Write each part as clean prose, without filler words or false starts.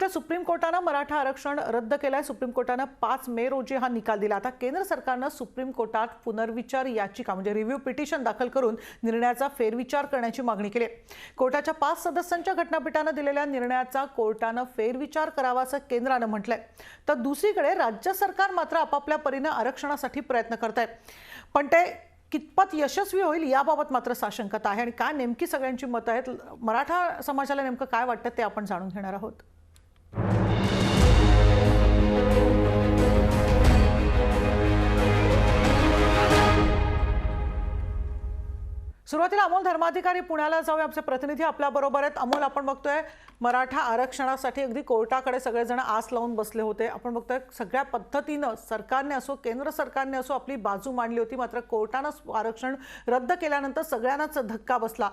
बघतोय सुप्रीम कोर्टाने मराठा आरक्षण रद्द केलंय। सुप्रीम कोर्टाने 5 मे रोजी हा निकाल दिला। आता केंद्र सरकारने सुप्रीम कोर्टात पुनर्विचार याचिका म्हणजे रिव्ह्यू पिटिशन दाखल करून निर्णयाचा फेरविचार करण्याची मागणी केली। कोर्टाच्या 5 सदस्यांच्या घटनापीठाने दिलेल्या निर्णयाचा कोर्टाने फेरविचार करावा असं केंद्राने म्हटलंय। तर दुसरीकडे राज्य सरकार मात्र आपापल्या परीने आरक्षणासाठी प्रयत्न करतंय, पण ते कितपत यशस्वी होईल याबाबत मात्र साशंकता आहे। आणि काय नेमकी सगळ्यांची मतं आहेत, मराठा समाजाला नेमकं काय वाटतं ते आपण जाणून घेणार आहोत। सुरुवातीला अमोल धर्माधिकारी पुण्याला जाऊया। आमचे प्रतिनिधी आपल्या बरोबर आहेत। अमोल, आपण बघतोय मराठा आरक्षणासाठी अगदी कोर्टाकडे सगळेजण आस लावून बसले होते। आपण बघतोय सगळ्या पद्धतीने सरकारने असो केंद्र सरकारने असो आपली बाजू मांडली होती, मात्र कोर्टाने आरक्षण रद्द केल्यानंतर सगळ्यांनाच धक्का बसला।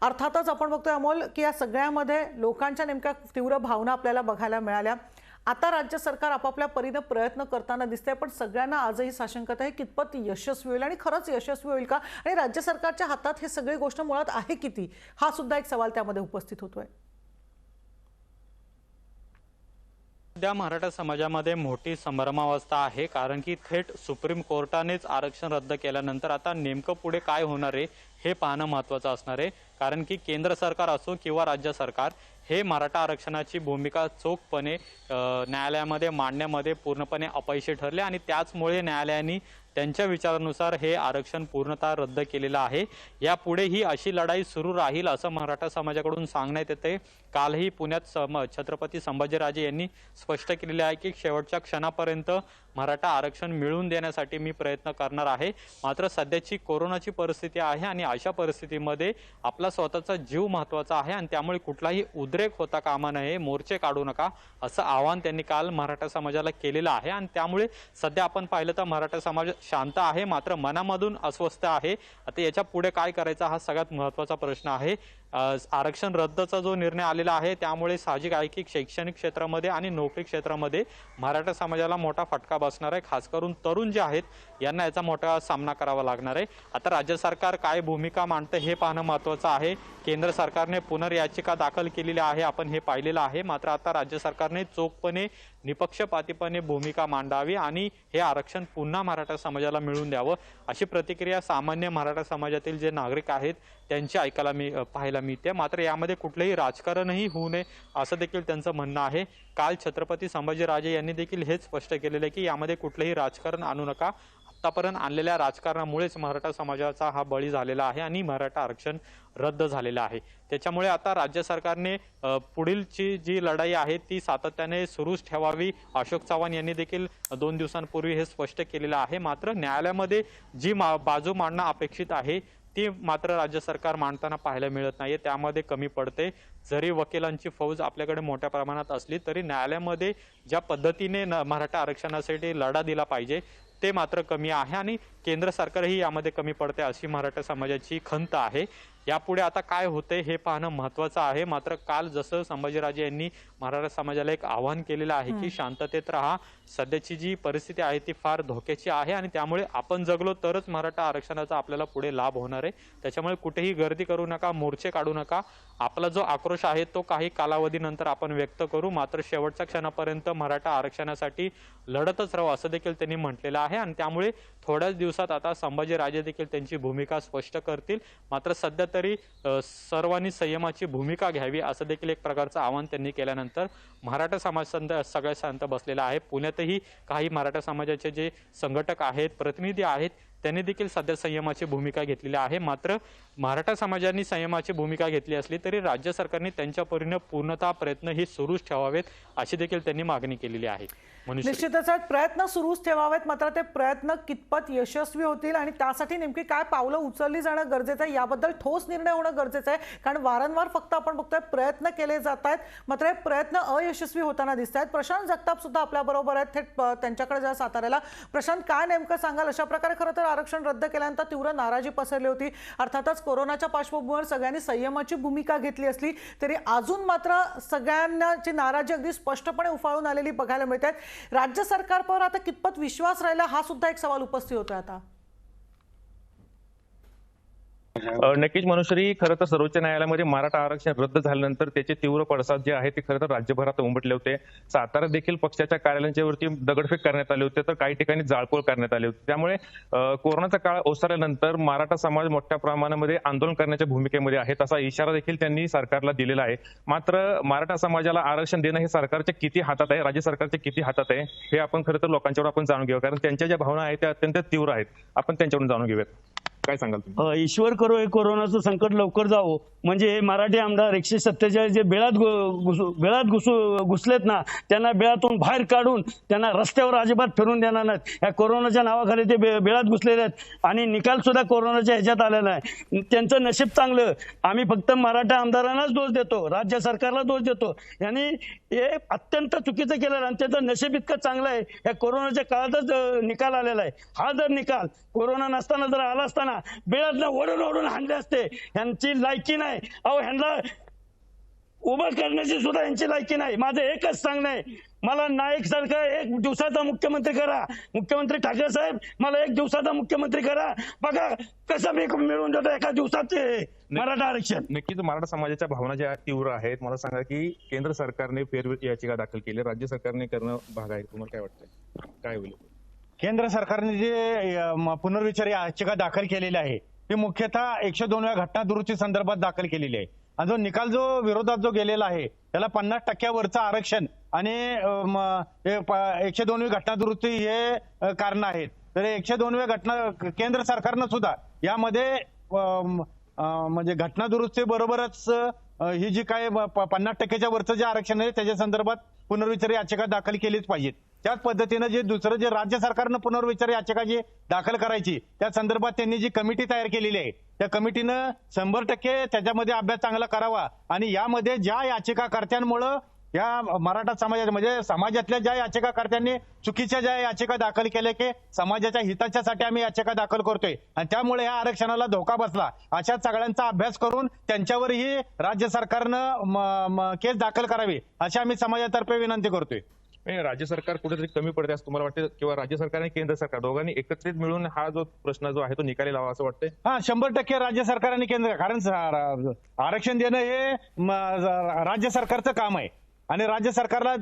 अर्थातच आपण बघतोय अमोल की या सगळ्यामध्ये लोकांच्या नेमक्या तीव्र भावना आपल्याला बघायला मिळाल्या। आता राज्य सरकार आपापल्या परीने प्रयत्न करताना दिसतंय, पण सगळ्यांना आजही साशंकता आहे कितपत यशस्वी होईल आणि खरंच यशस्वी होईल का, आणि राज्य सरकारच्या हातात हे सगळी गोष्ट मुळात आहे किती, हा सुद्धा एक सवाल त्यामध्ये उपस्थित होतोय। सध्या मराठा समाजामध्ये मोठी संभ्रमावस्था आहे, कारण की थेट सुप्रीम कोर्टानेच आरक्षण रद्द केल्यानंतर आता नेमकं पुढे काय होणार आहे हे पाहणं महत्त्वाचं असणार आहे। कारण की केंद्र सरकार असो किंवा राज्य सरकार हे मराठा आरक्षणाची भूमिका चोखपणे न्यायालयामध्ये मांडण्यामध्ये पूर्णपणे अपयशी ठरले आणि त्याचमुळे न्यायालयाने त्यांच्या विचारानुसार हे आरक्षण पूर्णतः रद्द केलेलं आहे। यापुढे ही अशी लढाई सुरू राहील असं मराठा समाजाकडून सांगण्यात येते। कालही पुण्यात छत्रपती संभाजीराजे यांनी स्पष्ट केलेले आहे की शेवटच्या क्षणापर्यंत मराठा आरक्षण मिळवून देण्यासाठी मी प्रयत्न करणार आहे। मात्र सध्याची कोरोनाची परिस्थिती आहे आणि अशा परिस्थितीमध्ये आपला स्वतःचा जीव महत्त्वाचा आहे आणि त्यामुळे कुठलाही उद्रेक होता कामा नये, मोर्चे काढू नका असं आवाहन त्यांनी काल मराठा समाजाला केलेलं आहे। आणि त्यामुळे सध्या आपण पाहिलं तर मराठा समाज शांत आहे, मात्र मनामधून अस्वस्थ आहे। आता याच्या पुढे काय करायचा हा सगळ्यात महत्त्वाचा प्रश्न आहे। आरक्षण रद्दचा जो निर्णय आलेला आहे त्यामुळे साहजिक आहे की शैक्षणिक क्षेत्रामध्ये आणि नोकरी क्षेत्रामध्ये मराठा समाजाला मोठा फटका बसणार आहे। खास करून तरुण जे आहेत यांना याचा मोठा सामना करावा लागणार आहे। आता राज्य सरकार काय भूमिका मांडते हे पाहणं महत्त्वाचं आहे। केंद्र सरकारने पुनर्याचिका दाखल केलेली आहे, आपण हे पाहिलेलं आहे। मात्र आता राज्य सरकारने चोखपणे निपक्षपातीपणे भूमिका मांडावी आणि हे आरक्षण पुन्हा मराठा समाजाला मिळवून द्यावं अशी प्रतिक्रिया सामान्य मराठा समाजातील जे नागरिक आहेत त्यांची ऐकायला पाहायला मिळते। मात्र यामध्ये कुठलेही राजकारणही होऊ नये असं देखील त्यांचं म्हणणं आहे। काल छत्रपती संभाजीराजे यांनी देखील हेच स्पष्ट केलेलं आहे की यामध्ये कुठलेही राजकारण आणू नका। आतापर्यंत आणलेल्या राजकारणामुळेच मराठा समाजाचा हा बळी झालेला आहे आणि मराठा आरक्षण रद्द झालेलं आहे। त्याच्यामुळे आता राज्य सरकारने पुढीलची जी लढाई आहे ती सातत्याने सुरूच ठेवावी। अशोक चव्हाण यांनी देखील 2 दिवसांपूर्वी हे स्पष्ट केलेलं आहे। मात्र न्यायालयामध्ये जी बाजू मांडणं अपेक्षित आहे ती मात्र राज्य सरकार मांडताना पाहायला मिळत नाहीये, त्यामध्ये कमी पडते। जरी वकिलांची फौज आपल्याकडे मोठ्या प्रमाणात असली तरी न्यायालयामध्ये ज्या पद्धतीने मराठा आरक्षणासाठी लढा दिला पाहिजे ते मात्र कमी आहे आणि केंद्र सरकारही यामध्ये कमी पडते अशी मराठा समाजाची खंत आहे। यापुढे आता काय होते हे पाहणं महत्त्वाचं आहे। मात्र काल जसं संभाजीराजे यांनी मराठा समाजाला एक आवाहन केलेलं आहे की शांततेत राहा, सध्याची जी परिस्थिती आहे ती फार धोक्याची आहे आणि त्यामुळे आपण जगलो तरच मराठा आरक्षणाचा आपल्याला पुढे लाभ होणार आहे। त्याच्यामुळे कुठेही गर्दी करू नका, मोर्चे काढू नका। आपला जो आक्रोश आहे तो काही कालावधीनंतर आपण व्यक्त करू, मात्र शेवटच्या क्षणापर्यंत मराठा आरक्षणासाठी लढतच राहू असं देखील त्यांनी म्हटलेलं आहे। आणि त्यामुळे थोड्याच दिवसात आता संभाजीराजे देखील त्यांची भूमिका स्पष्ट करतील। मात्र सध्या तरी सर्वांनी संयमाची भूमिका घ्यावी असं देखील एक प्रकारचं आवाहन त्यांनी केल्यानंतर मराठा समाज सगळ्या शांत बसलेला आहे। पुण्यातही काही मराठा समाजाचे जे संघटक आहेत, प्रतिनिधी आहेत, त्यांनी देखील सध्या संयमाची भूमिका घेतलेली आहे। मात्र मराठा समाजाने संयमाची भूमिका घेतली असली तरी राज्य सरकारने त्यांच्या परीने पूर्णतः प्रयत्न हे सुरूच ठेवावेत अशी देखील त्यांनी मागणी केलेली आहे। निश्चितच प्रयत्न सुरूच ठेवावेत, मात्र ते प्रयत्न कितपत यशस्वी होतील आणि त्यासाठी नेमकी काय पावलं उचलली जाणं गरजेचं आहे याबद्दल ठोस निर्णय होणं गरजेचं आहे। कारण वारंवार फक्त आपण बघतोय प्रयत्न केले जात आहेत, मात्र हे प्रयत्न अयशस्वी होताना दिसत आहेत। प्रशांत जगताप सुद्धा आपल्या बरोबर आहेत, थेट त्यांच्याकडे जा साताऱ्याला। प्रशांत, काय नेमकं सांगाल? अशा प्रकारे खरं तर आरक्षण रद्द केल्यानंतर तीव्र नाराजी पसरली होती। अर्थातच कोरोनाच्या पार्श्वभूमीवर सगळ्यांनी संयमाची भूमिका घेतली असली तरी अजून मात्र सगळ्यांची नाराजी अगदी स्पष्टपणे उफाळून आलेली बघायला मिळते। राज्य सरकारवर आता कितपत विश्वास राहिला हा सुद्धा एक सवाल उपस्थित होतोय आता। नक्कीच मनुश्री, खरं तर सर्वोच्च न्यायालयामध्ये मराठा आरक्षण रद्द झाल्यानंतर त्याचे तीव्र पडसाद जे आहे ते खरं तर राज्यभरात उमटले होते. सातारा देखील पक्षाच्या कार्यालयांच्या वरती दगडफेक करण्यात आली होती, तर काही ठिकाणी जाळपोळ करण्यात आली होती. त्यामुळे कोरोनाचा काळ ओसरल्यानंतर मराठा समाज मोठ्या प्रमाणामध्ये आंदोलन करण्याच्या भूमिकेमध्ये आहे, तसा इशारा देखील त्यांनी सरकारला दिलेला आहे. मात्र मराठा समाजाला आरक्षण देणं हे सरकारच्या किती हातात आहे, राज्य सरकारच्या किती हातात आहे, हे आपण खरं तर लोकांच्यावर आपण जाणून घेऊया, कारण त्यांच्या ज्या भावना आहेत त्या अत्यंत तीव्र आहेत. आपण त्यांच्याकडून जाणून घेऊयात. काय सांगाल तुम्ही? ईश्वर करो हे कोरोनाचं संकट लवकर जावं, म्हणजे हे मराठी आमदार 147 जे बेळात घुसलेत ना, त्यांना बेळातून बाहेर काढून त्यांना रस्त्यावर अजिबात फिरून देणार नाहीत. या कोरोनाच्या नावाखाली ते बेळात घुसलेले आहेत आणि निकाल सुद्धा कोरोनाच्या ह्याच्यात आलेला आहे. त्यांचं नशीब चांगलं. आम्ही फक्त मराठा आमदारांनाच दोष देतो, राज्य सरकारला दोष देतो. यांनी हे अत्यंत चुकीचं केलं आणि त्यांचं नशीब इतकं चांगलं आहे, या कोरोनाच्या काळातच निकाल आलेला आहे. हा जर निकाल कोरोना नसताना जर आला असताना बेळातनं ओढून ओढून हाणले असते. यांची लायकी नाही. अहो, ह्यांना उभं करण्याची सुद्धा यांची लायकी नाही. माझं एकच सांगणं आहे, मला नाईक सारखा 1 दिवसाचा मुख्यमंत्री करा. मुख्यमंत्री ठाकरे साहेब, मला 1 दिवसाचा मुख्यमंत्री करा. बघा कसं मी मिळवून देतो एका दिवसात मराठा आरक्षण. नक्कीच मराठा समाजाच्या भावना ज्या तीव्र आहेत. मला सांगा की केंद्र सरकारने याचिका दाखल केली, राज्य सरकारने करणं भाग आहे. तुम्हाला काय वाटतंय, काय होईल? केंद्र सरकारने जे पुनर्विचार याचिका दाखल केलेली आहे ती मुख्यतः 102व्या घटना दुरुस्ती संदर्भात दाखल केलेली आहे. आणि जो निकाल जो विरोधात जो गेलेला आहे त्याला 50% आरक्षण आणि 102वी घटना दुरुस्ती हे कारण आहेत. तर 102व्या घटना केंद्र सरकारनं सुद्धा यामध्ये म्हणजे घटना दुरुस्ती बरोबरच ही जी काय 50%च्या वरचं जे आरक्षण आहे त्याच्या संदर्भात पुनर्विचार याचिका दाखल केलीच पाहिजेत. त्याच पद्धतीनं जे दुसरं जे राज्य सरकारनं पुनर्विचार याचिका जी दाखल करायची त्या संदर्भात त्यांनी जी कमिटी तयार केलेली आहे त्या कमिटीनं 100% त्याच्यामध्ये अभ्यास चांगला करावा आणि यामध्ये ज्या याचिकाकर्त्यांमुळं या मराठा समाजाच्या म्हणजे समाजातल्या ज्या याचिकाकर्त्यांनी चुकीच्या ज्या याचिका दाखल केल्या की समाजाच्या हिताच्यासाठी आम्ही याचिका दाखल करतोय आणि त्यामुळे या आरक्षणाला धोका बसला, अशा सगळ्यांचा अभ्यास करून त्यांच्यावरही राज्य सरकारनं केस दाखल करावी अशी आम्ही समाजातर्फे विनंती करतोय. राज्य सरकार कुठेतरी कमी पडते असं तुम्हाला वाटतं, किंवा राज्य सरकार आणि केंद्र सरकार दोघांनी एकत्रित मिळून हा जो प्रश्न जो आहे तो निकाली लावा असं वाटतंय? हा, 100% राज्य सरकार आणि केंद्र, कारण आरक्षण देणं हे राज्य सरकारचं काम आहे आणि राज्य सरकारला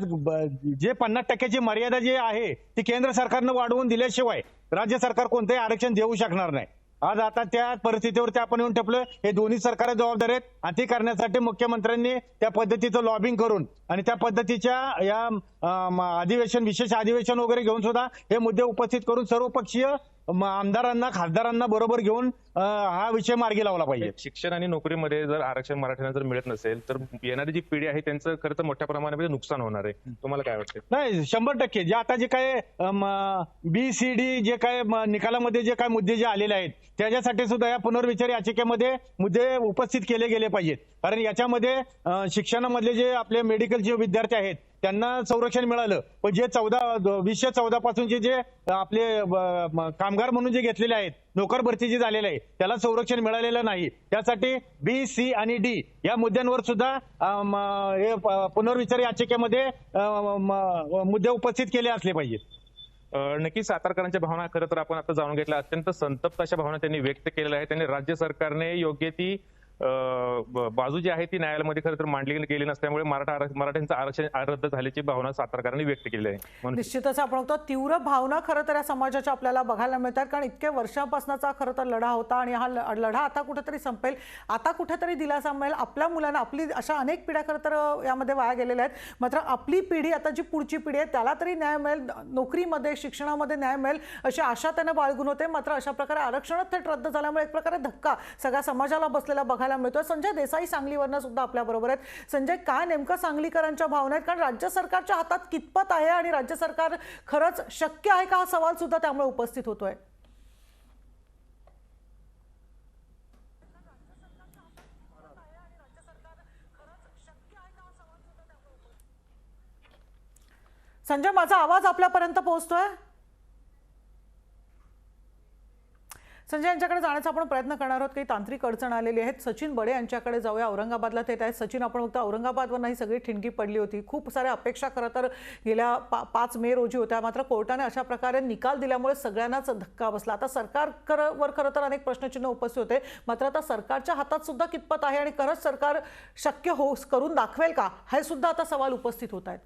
जे 50%ची मर्यादा जी आहे ती केंद्र सरकारनं वाढवून दिल्याशिवाय राज्य सरकार कोणतेही आरक्षण देऊ शकणार नाही. आज आता त्या परिस्थितीवरती आपण येऊन ठेपलोय. हे दोन्ही सरकार जबाबदार आहेत आणि ती करण्यासाठी मुख्यमंत्र्यांनी त्या पद्धतीचं लॉबिंग करून आणि त्या पद्धतीच्या या विशेष अधिवेशन वगैरे घेऊन सुद्धा हे मुद्दे उपस्थित करून सर्वपक्षीय आमदारांना खासदारांना बरोबर घेऊन हा विषय मार्गी लावला पाहिजे. शिक्षण आणि नोकरीमध्ये जर आरक्षण मराठ्यांना जर मिळत नसेल तर येणारी जी पिढी आहे त्यांचं खरं तर मोठ्या प्रमाणामध्ये नुकसान होणार आहे. तुम्हाला काय वाटतं? नाही, 100% जे आता जे काय BCD जे काय निकालामध्ये जे काय मुद्दे जे आलेले आहेत त्याच्यासाठी सुद्धा या पुनर्विचार याचिकेमध्ये मुद्दे उपस्थित केले गेले पाहिजेत. कारण याच्यामध्ये शिक्षणामधले जे आपले मेडिकलचे विद्यार्थी आहेत त्यांना संरक्षण मिळालं, पण जे 2014 पासूनचे जे आपले कामगार म्हणून जे घेतलेले आहेत, नोकर भरती जी झालेली आहे त्याला संरक्षण मिळालेलं नाही. त्यासाठी B, C आणि D या मुद्द्यांवर सुद्धा हे पुनर्विचार याचिकेमध्ये मुद्दे उपस्थित केले असले पाहिजेत. नक्कीच सातारकरांच्या भावना खरं तर आपण आता जाणून घेतल्या. अत्यंत संतप्त अशा भावना त्यांनी व्यक्त केलेल्या आहेत. त्यांनी राज्य सरकारने योग्य ती बाजू जी आहे ती न्यायालयामध्ये खरं तर मांडली गेली नसल्यामुळे मराठ्यांचं आरक्षण रद्द झाल्याची भावना सातारकरांनी व्यक्त केली आहे. निश्चितच आपण बघतो तीव्र भावना खरं तर या समाजाच्या आपल्याला बघायला मिळतात, कारण इतक्या वर्षांपासूनचा खरं तर लढा होता आणि हा लढा आता कुठेतरी संपेल, आता कुठेतरी दिलासा मिळेल. आपल्या मुलांना आपली अशा अनेक पिढ्या खरं तर यामध्ये वाया गेलेल्या आहेत. मात्र आपली पिढी आता जी पुढची पिढी आहे त्याला तरी न्याय मिळेल, नोकरीमध्ये शिक्षणामध्ये न्याय मिळेल अशी आशा त्यांना बाळगून होते. मात्र अशा प्रकारे आरक्षणच थेट रद्द झाल्यामुळे एक प्रकारे धक्का सगळ्या समाजाला बसलेला बघायला मिळतोय. संजय देसाई सांगलीवरनं सुद्धा आपल्या बरोबर आहेत. संजय, काय नेमकं सांगलीकरांच्या भावना आहेत, कारण राज्य सरकारच्या हातात कितपत आहे आणि राज्य सरकार खरंच शक्य आहे का हा सवाल सुद्धा त्यामुळे उपस्थित होतोय? संजय, माझा आवाज आपल्यापर्यंत पोहोचतोय? संजय यांच्याकडे जाण्याचा आपण प्रयत्न करणार आहोत. काही तांत्रिक अडचण आलेली आहेत. सचिन बडे यांच्याकडे जाऊया. औरंगाबादला ते आहेत. सचिन, आपण बघतो औरंगाबादवर नाही सगळी ठिणगी पडली होती. खूप साऱ्या अपेक्षा खरं तर गेल्या 5 मे रोजी होत्या, मात्र कोर्टाने अशा प्रकारे निकाल दिल्यामुळे सगळ्यांनाच धक्का बसला. आता सरकारवर खरं तर अनेक प्रश्नचिन्ह उपस्थित होते, मात्र आता सरकारच्या हातात सुद्धा कितपत आहे आणि खरंच सरकार शक्य करून दाखवेल का, हे सुद्धा आता सवाल उपस्थित होत आहेत.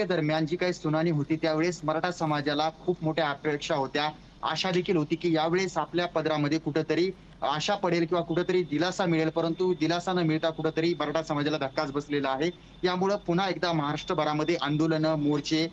दरम्यान जी काही सुनावणी होती त्यावेळेस मराठा समाजाला खूप मोठ्या अपेक्षा होत्या, आशा देखील होती की यावेळेस आपल्या पदरामध्ये कुठेतरी आशा पडेल किंवा कुठेतरी दिलासा मिळेल, परंतु दिलासा न मिळता कुठेतरी मराठा समाजाला धक्काच बसलेला आहे. यामुळे पुन्हा एकदा महाराष्ट्रभरामध्ये आंदोलनं, मोर्चे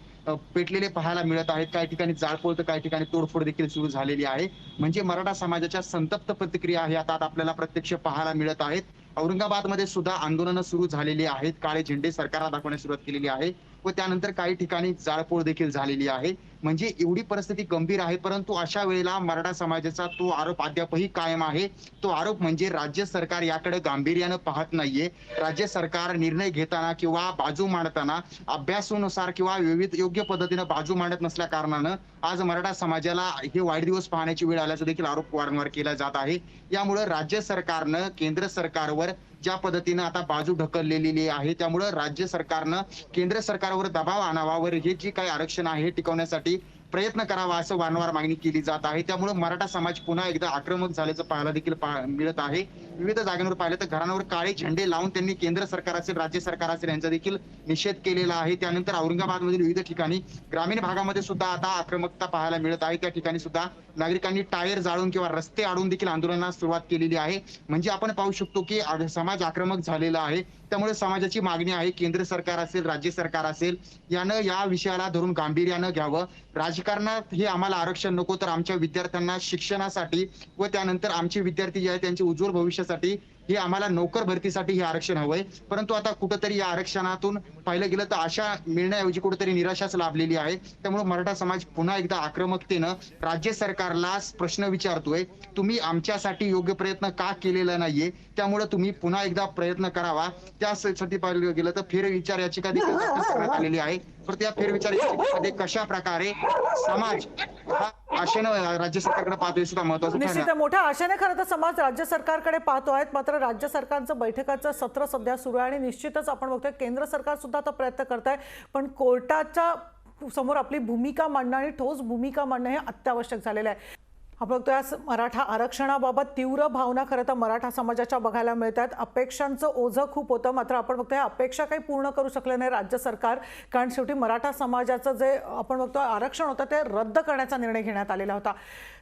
पेटलेले पाहायला मिळत आहेत. काही ठिकाणी जाळपोळ तर काही ठिकाणी तोडफोड देखील सुरू झालेली आहे. म्हणजे मराठा समाजाच्या संतप्त प्रतिक्रिया हे आता आपल्याला प्रत्यक्ष पाहायला मिळत आहेत. औरंगाबादमध्ये सुद्धा आंदोलनं सुरू झालेली आहेत. काळे झेंडे सरकारला दाखवण्यास सुरुवात केलेली आहे व त्यानंतर काही ठिकाणी जाळपोळ देखील झालेली आहे. म्हणजे एवढी परिस्थिती गंभीर आहे. परंतु अशा वेळेला मराठा समाजाचा तो आरोप अद्यापही कायम आहे. तो आरोप म्हणजे राज्य सरकार याकडे गांभीर्यानं पाहत नाहीये. राज्य सरकार निर्णय घेताना किंवा बाजू मांडताना अभ्यासानुसार किंवा विविध योग्य पद्धतीनं बाजू मांडत नसल्या कारणानं आज मराठा समाजाला हे वाईट पाहण्याची वेळ आल्याचा देखील आरोप वारंवार केला जात आहे. यामुळे राज्य सरकारनं केंद्र सरकारवर ज्या पद्धतीनं आता बाजू ढकललेली आहे, त्यामुळे राज्य सरकारनं केंद्र सरकारवर दबाव आणावा व हे जे काही आरक्षण आहे हे टिकवण्यासाठी प्रयत्न करावा असं वारंवार मागणी केली जात आहे. त्यामुळे मराठा समाज पुन्हा एकदा आक्रमक झाल्याचं पाहायला देखील मिळत आहे. विविध जागांवर पाहिलं तर घरांवर काळे झेंडे लावून त्यांनी केंद्र सरकार असेल, राज्य सरकार असेल यांचा देखील निषेध केलेला आहे. त्यानंतर औरंगाबादमधील विविध ठिकाणी ग्रामीण भागामध्ये सुद्धा आता आक्रमकता पाहायला मिळत आहे. त्या ठिकाणी सुद्धा नागरिकांनी टायर जाळून किंवा रस्ते अडवून देखील आंदोलनास सुरुवात केलेली आहे. म्हणजे आपण पाहू शकतो की समाज आक्रमक झालेला आहे. त्यामुळे समाजाची मागणी आहे केंद्र सरकार असेल, राज्य सरकार असेल यानं या विषयाला धरून गांभीर्यानं घ्यावं. राजकारणात हे आम्हाला आरक्षण नको, तर आमच्या विद्यार्थ्यांना शिक्षणासाठी व त्यानंतर आमचे विद्यार्थी जे आहेत त्यांचे उज्ज्वल भविष्यासाठी हे आम्हाला नोकर भरतीसाठी हे आरक्षण हवंय. परंतु आता कुठेतरी या आरक्षणातून पाहिलं गेलं तर आशा मिळण्याऐवजी कुठेतरी निराशाच लाभलेली आहे. त्यामुळे मराठा समाज पुन्हा एकदा आक्रमकतेनं राज्य सरकारला प्रश्न विचारतोय, तुम्ही आमच्यासाठी योग्य प्रयत्न का केलेला नाहीये, त्यामुळे तुम्ही पुन्हा एकदा प्रयत्न करावा. त्यासाठी पाहिलं गेलं तर फेरविचार याचिका देखील करण्यात आलेली आहे. तर त्या फेरविचार याचिकेमध्ये कशा प्रकारे समाज हा आशेनं राज्य सरकारकडे पाहतोय सुद्धा महत्वाचं निश्चित मोठ्या आशेने खरं तर समाज राज्य सरकारकडे पाहतो आहेत. मात्र राज्य सरकारचं बैठकाचं सत्र सध्या सुरू आहे आणि निश्चितच आपण बघतोय केंद्र सरकार सुद्धा आता प्रयत्न करत आहे, पण कोर्टाच्या समोर आपली भूमिका मांडणं आणि ठोस भूमिका मांडणं हे अत्यावश्यक झालेलं आहे. आपण बघतोय आज मराठा आरक्षणाबाबत तीव्र भावना खरं तर मराठा समाजाच्या बघायला मिळतात. अपेक्षांचं ओझं खूप होतं, मात्र आपण बघतोय अपेक्षा काही पूर्ण करू शकले नाही राज्य सरकार, कारण शेवटी मराठा समाजाचं जे आपण बघतोय आरक्षण होतं ते रद्द करण्याचा निर्णय घेण्यात आलेला होता.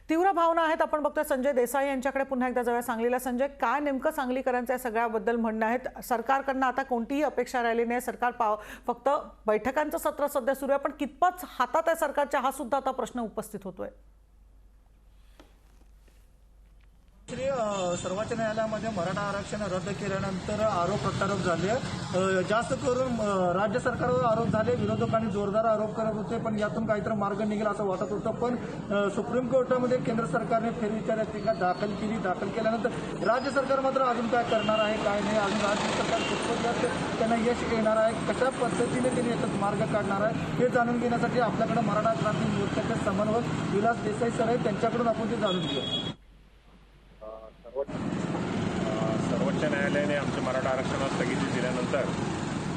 तीव्र भावना आहेत. आपण बघतोय संजय देसाई यांच्याकडे पुन्हा एकदा जाऊया सांगलीला. संजय, काय नेमकं सांगलीकरांचं या सगळ्याबद्दल म्हणणं आहेत? सरकारकडनं आता कोणतीही अपेक्षा राहिली नाही, सरकार फक्त बैठकांचं सत्र सध्या सुरू आहे, पण कितपत हातात आहे सरकारच्या हा सुद्धा आता प्रश्न उपस्थित होतोय. सर्वोच्च न्यायालयामध्ये मराठा आरक्षण रद्द केल्यानंतर आरोप प्रत्यारोप झाले. जास्त करून राज्य सरकारवर आरोप झाले. विरोधकांनी जोरदार आरोप करत होते, पण यातून काहीतरी मार्ग निघेल असं वाटत होतं. पण सुप्रीम कोर्टामध्ये केंद्र सरकारने फेरविचार याचिका दाखल केल्यानंतर राज्य सरकार मात्र अजून काय करणार आहे काय नाही, अजून राज्य सरकार कितपत त्यांना यश येणार आहे, कशा पद्धतीने त्यांनी याच्यात मार्ग काढणार आहे हे जाणून घेण्यासाठी आपल्याकडे मराठा क्रांती मोर्चाचे समन्वयक विलास देसाई सर आहेत, त्यांच्याकडून आपण ते जाणून घेऊ. सर्वोच्च न्यायालयाने आमच्या मराठा आरक्षणाला स्थगिती दिल्यानंतर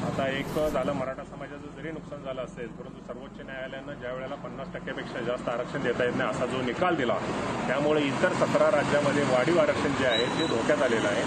आता एक झालं मराठा समाजाचं जरी नुकसान झालं असेल, परंतु सर्वोच्च न्यायालयानं ज्या वेळेला 50%पेक्षा जास्त आरक्षण देता येत नाही असा जो निकाल दिला, त्यामुळे इतर 17 राज्यामध्ये वाढीव आरक्षण जे आहे ते धोक्यात आलेलं आहे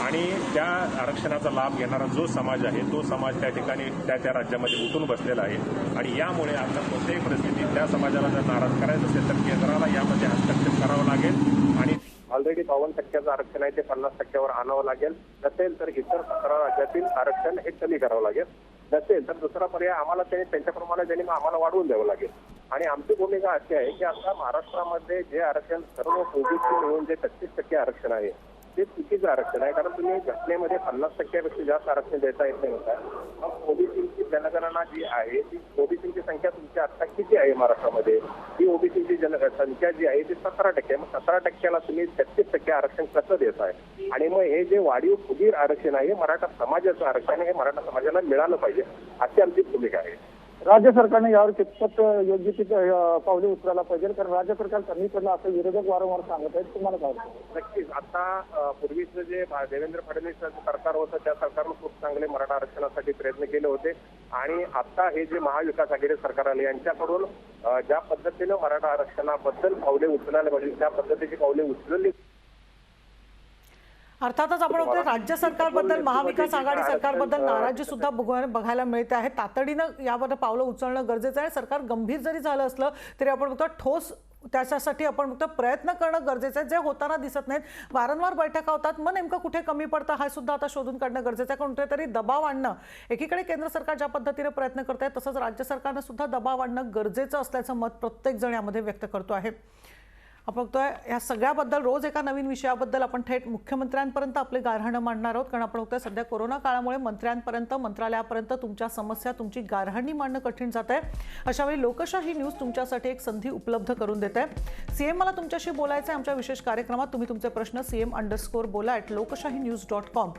आणि त्या आरक्षणाचा लाभ घेणारा जो समाज आहे तो समाज त्या ठिकाणी त्या राज्यामध्ये उठून बसलेला आहे. आणि यामुळे आता कोणत्याही परिस्थितीत त्या समाजाला जर नाराज करायचं असेल तर केंद्राला यामध्ये हस्तक्षेप करावा लागेल आणि ऑलरेडी 52% आरक्षण आहे ते 50%वर आणावं लागेल. नसेल तर इतर 17 राज्यातील आरक्षण हे कमी करावं लागेल. नसेल तर दुसरा पर्याय आम्हाला त्यांच्याप्रमाणे त्यांनी आम्हाला वाढवून द्यावं लागेल. आणि आमची भूमिका अशी आहे की आता महाराष्ट्रामध्ये जे आरक्षण सर्व ओबीसी मिळून जे 35% आरक्षण आहे ते चुकीचं आरक्षण आहे. कारण तुम्ही घटनेमध्ये 50%पेक्षा जास्त आरक्षण देता येत नाही होता. मग ओबीसीची जनगणना जी आहे ती ओबीसीची संख्या तुमची आता किती आहे महाराष्ट्रामध्ये, ही ओबीसीची संख्या जी आहे ती 17%. मग 17%ला तुम्ही 33% आरक्षण कसं देत आहे? आणि मग हे जे वाढीव फुगीर आरक्षण आहे मराठा समाजाचं आरक्षण हे मराठा समाजाला मिळालं पाहिजे अशी आमची भूमिका आहे. राज्य सरकारने यावर कितपत योग्य ती पावले उचलायला पाहिजे, कारण राज्य सरकार कमी पडलं असं विरोधक वारंवार सांगत आहेत. तुम्हाला काय वाटतं? नक्कीच. आता पूर्वीचं जे देवेंद्र फडणवीस सरकार होतं त्या सरकारनं खूप चांगले मराठा आरक्षणासाठी प्रयत्न केले होते आणि आता हे जे महाविकास आघाडी सरकार आले यांच्याकडून ज्या पद्धतीनं मराठा आरक्षणाबद्दल पावले उचलायला पाहिजे त्या पद्धतीची पावले उचलली. अर्थातच आपण बघतोय राज्य सरकारबद्दल, महाविकास आघाडी सरकारबद्दल नाराजी सुद्धा बघायला मिळते आहे. तातडीनं याबद्दल पावलं उचलणं गरजेचं आहे. सरकार गंभीर जरी झालं असलं तरी आपण बघतो ठोस त्याच्यासाठी आपण बघतो प्रयत्न करणं गरजेचं आहे, जे होताना दिसत नाहीत. वारंवार बैठका होतात, मग नेमकं कुठे कमी पडतं हा सुद्धा आता शोधून काढणं गरजेचं आहे. कुठेतरी दबाव आणणं, एकीकडे केंद्र सरकार ज्या पद्धतीने प्रयत्न करत आहे तसंच राज्य सरकारनं सुद्धा दबाव आणणं गरजेचं असल्याचं मत प्रत्येक जण यामध्ये व्यक्त करतो आहे. आपण बघतोय या सगळ्याबद्दल रोज एका नवीन विषयाबद्दल आपण थेट मुख्यमंत्र्यांपर्यंत आपले गारहाणं मांडणार आहोत, कारण आपण बघतोय सध्या कोरोना काळामुळे मंत्र्यांपर्यंत, मंत्रालयापर्यंत तुमच्या समस्या, तुमची गारहाणी मांडणं कठीण जात आहे. अशावेळी लोकशाही न्यूज तुमच्यासाठी एक संधी उपलब्ध करून देते. सीएम मला तुमच्याशी बोलायचं आहे आमच्या विशेष कार्यक्रमात तुम्ही तुमचे प्रश्न cm_bola@lokashahinews.com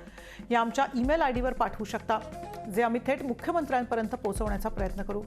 या आमच्या ईमेल आयडीवर पाठवू शकता, जे आम्ही थेट मुख्यमंत्र्यांपर्यंत पोहोचवण्याचा प्रयत्न करू.